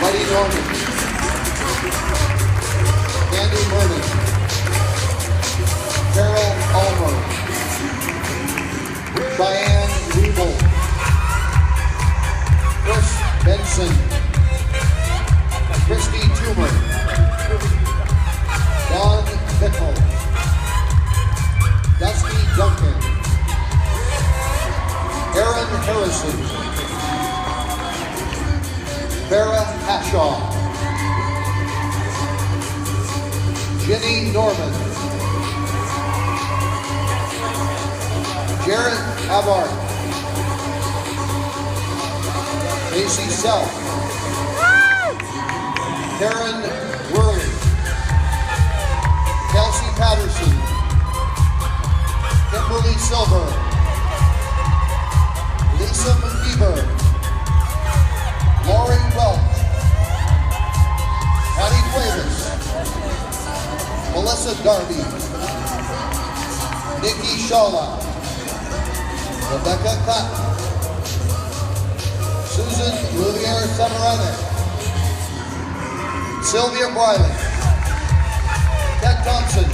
Eddie Norman, Andy Vernon, Carol Ulmer, Diane Weevil, Chris Benson, Christy Toomer, Don Bickle, Dusty Duncan, Aaron Harrison, Vera Hashaw, Jenny Norman, Jared Abar, Macy Self, Karen Worley, Kelsey Patterson, Kimberly Silver, Lisa McKeever, Lori Welch, Patty Cuevas, Melissa Darby, Nikki Shawla, Rebecca Cotton, Susan Louvier Severine, Sylvia Briley, Ted Thompson,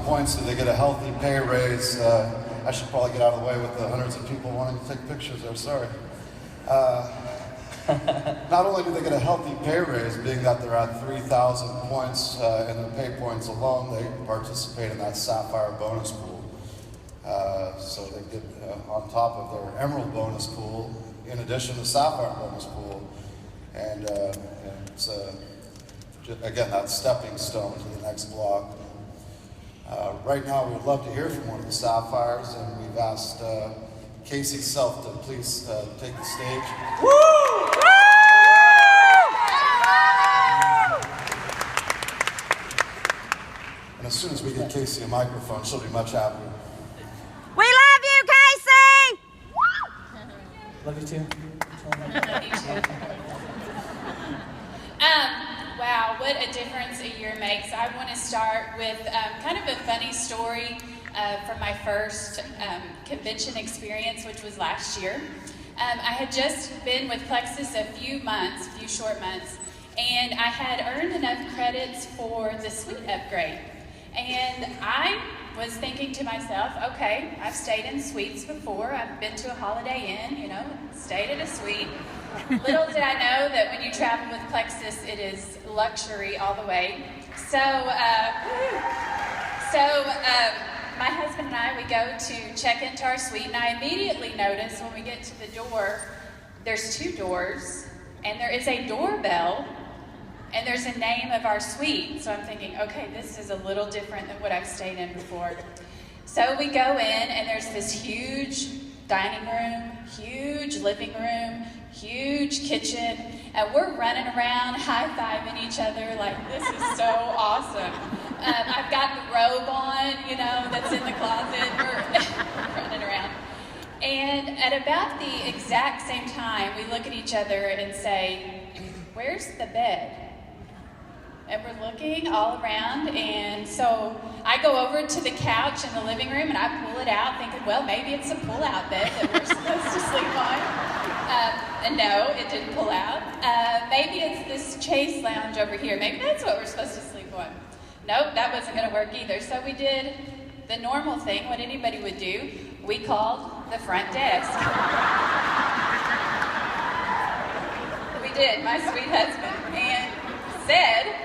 points so they get a healthy pay raise. I should probably get out of the way with the hundreds of people wanting to take pictures there, sorry. Not only do they get a healthy pay raise, being that they're at 3,000 points in the pay points alone, they participate in that Sapphire bonus pool. So they get on top of their Emerald bonus pool, in addition to Sapphire bonus pool. And it's, again, that stepping stone to the next block. Right now, we would love to hear from one of the Sapphires, and we've asked Casey Self to please take the stage. Woo! And as soon as we get Casey a microphone, she'll be much happier. We love you, Casey! Love you too. Wow, what a difference a year makes. I want to start with kind of a funny story from my first convention experience, which was last year. I had just been with Plexus a few short months, and I had earned enough credits for the suite upgrade. And I was thinking to myself, okay, I've stayed in suites before. I've been to a Holiday Inn, stayed at a suite. Little did I know that when you travel with Plexus, it is luxury all the way. My husband and I, we go to check into our suite, and I immediately notice when we get to the door, there's 2 doors, and there is a doorbell, and there's a name of our suite. So I'm thinking, okay, this is a little different than what I've stayed in before. So we go in, and there's this huge dining room, huge living room, huge kitchen, and we're running around high-fiving each other like, this is so awesome. I've got the robe on, that's in the closet. We're running around. And at about the exact same time, we look at each other and say, where's the bed? And we're looking all around, and so I go over to the couch in the living room and I pull it out thinking, well, maybe it's a pull-out bed that we're supposed to sleep on. And no, it didn't pull out. Maybe it's this Chase lounge over here. Maybe that's what we're supposed to sleep on. Nope, that wasn't going to work either. So we did the normal thing, what anybody would do. We called the front desk. We did, my sweet husband, and said,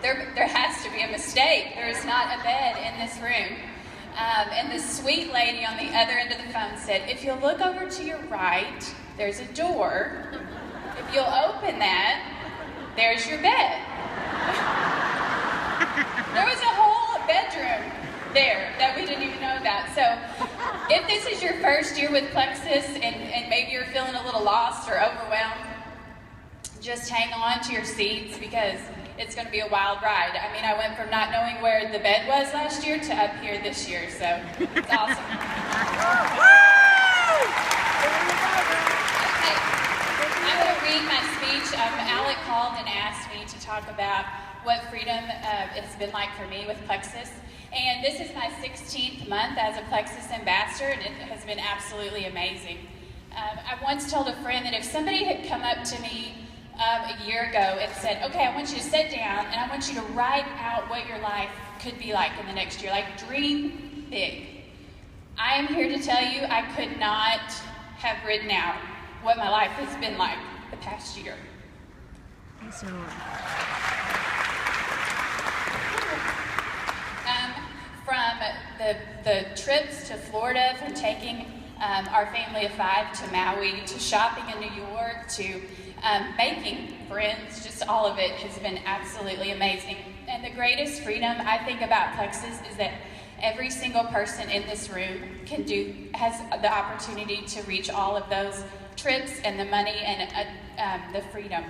there has to be a mistake. There is not a bed in this room. And the sweet lady on the other end of the phone said, if you'll look over to your right, there's a door. If you'll open that, there's your bed. There was a whole bedroom there that we didn't even know about. So if this is your first year with Plexus and maybe you're feeling a little lost or overwhelmed, just hang on to your seats because it's going to be a wild ride. I mean, I went from not knowing where the bed was last year to up here this year, so it's awesome. Okay, I'm going to read my speech. Alec called and asked me to talk about what freedom has been like for me with Plexus. And this is my 16th month as a Plexus ambassador, and it has been absolutely amazing. I once told a friend that if somebody had come up to me a year ago and said, okay, I want you to sit down and I want you to write out what your life could be like in the next year, like dream big. I am here to tell you I could not have written out what my life has been like the past year. From the trips to Florida, from taking our family of 5 to Maui, to shopping in New York, to making friends, just all of it has been absolutely amazing. And the greatest freedom I think about Plexus is that every single person in this room has the opportunity to reach all of those trips and the money and the freedom.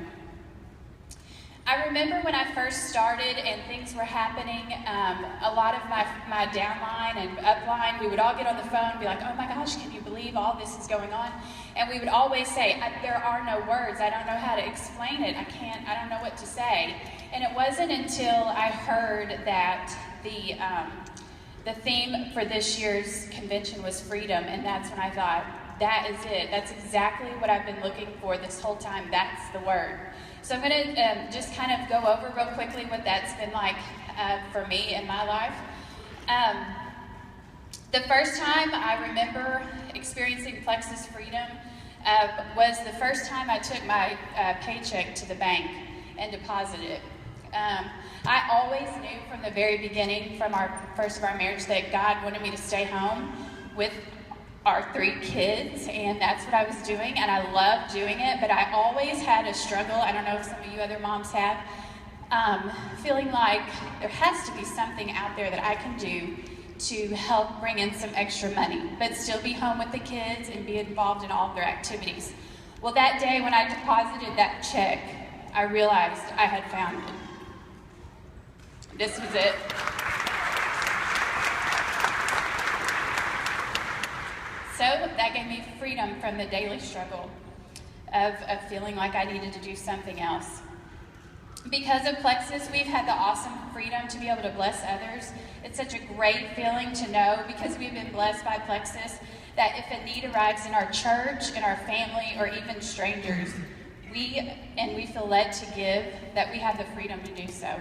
I remember when I first started and things were happening, a lot of my downline and upline, we would all get on the phone and be like, oh my gosh, can you believe all this is going on? And we would always say, there are no words. I don't know how to explain it. I don't know what to say. And it wasn't until I heard that the theme for this year's convention was freedom, and that's when I thought, that is it. That's exactly what I've been looking for this whole time. That's the word. So I'm going to just kind of go over real quickly what that's been like for me in my life. The first time I remember experiencing Plexus freedom was the first time I took my paycheck to the bank and deposited it. I always knew from the very beginning, from our first of our marriage, that God wanted me to stay home with our 3 kids, and that's what I was doing, and I loved doing it, but I always had a struggle, I don't know if some of you other moms have, feeling like there has to be something out there that I can do to help bring in some extra money, but still be home with the kids and be involved in all of their activities. Well, that day when I deposited that check, I realized I had found it. This was it. So that gave me freedom from the daily struggle of feeling like I needed to do something else. Because of Plexus, we've had the awesome freedom to be able to bless others. It's such a great feeling to know, because we've been blessed by Plexus, that if a need arrives in our church, in our family, or even strangers, we feel led to give, that we have the freedom to do so.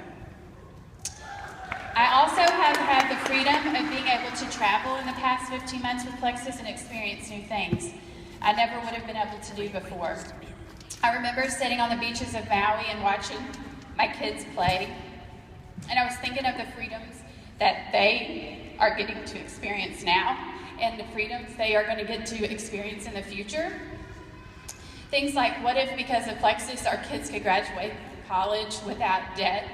I also have had the freedom of being able to travel in the past 15 months with Plexus and experience new things I never would have been able to do before. I remember sitting on the beaches of Maui and watching my kids play. And I was thinking of the freedoms that they are getting to experience now and the freedoms they are going to get to experience in the future. Things like, what if because of Plexus our kids could graduate from college without debt?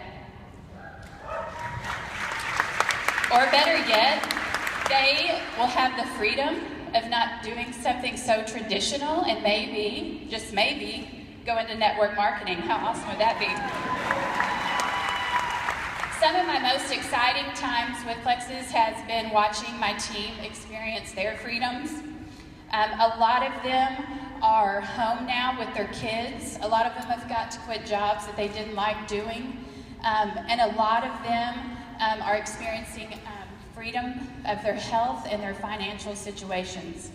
Or better yet, they will have the freedom of not doing something so traditional and maybe, just maybe, go into network marketing. How awesome would that be? Some of my most exciting times with Plexus has been watching my team experience their freedoms. A lot of them are home now with their kids. A lot of them have got to quit jobs that they didn't like doing. And a lot of them are experiencing freedom of their health and their financial situations.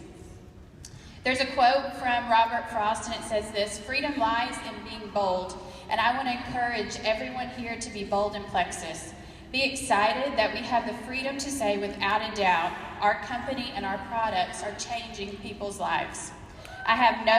There's a quote from Robert Frost, and it says this: "Freedom lies in being bold." And I want to encourage everyone here to be bold in Plexus. Be excited that we have the freedom to say without a doubt, our company and our products are changing people's lives. I have no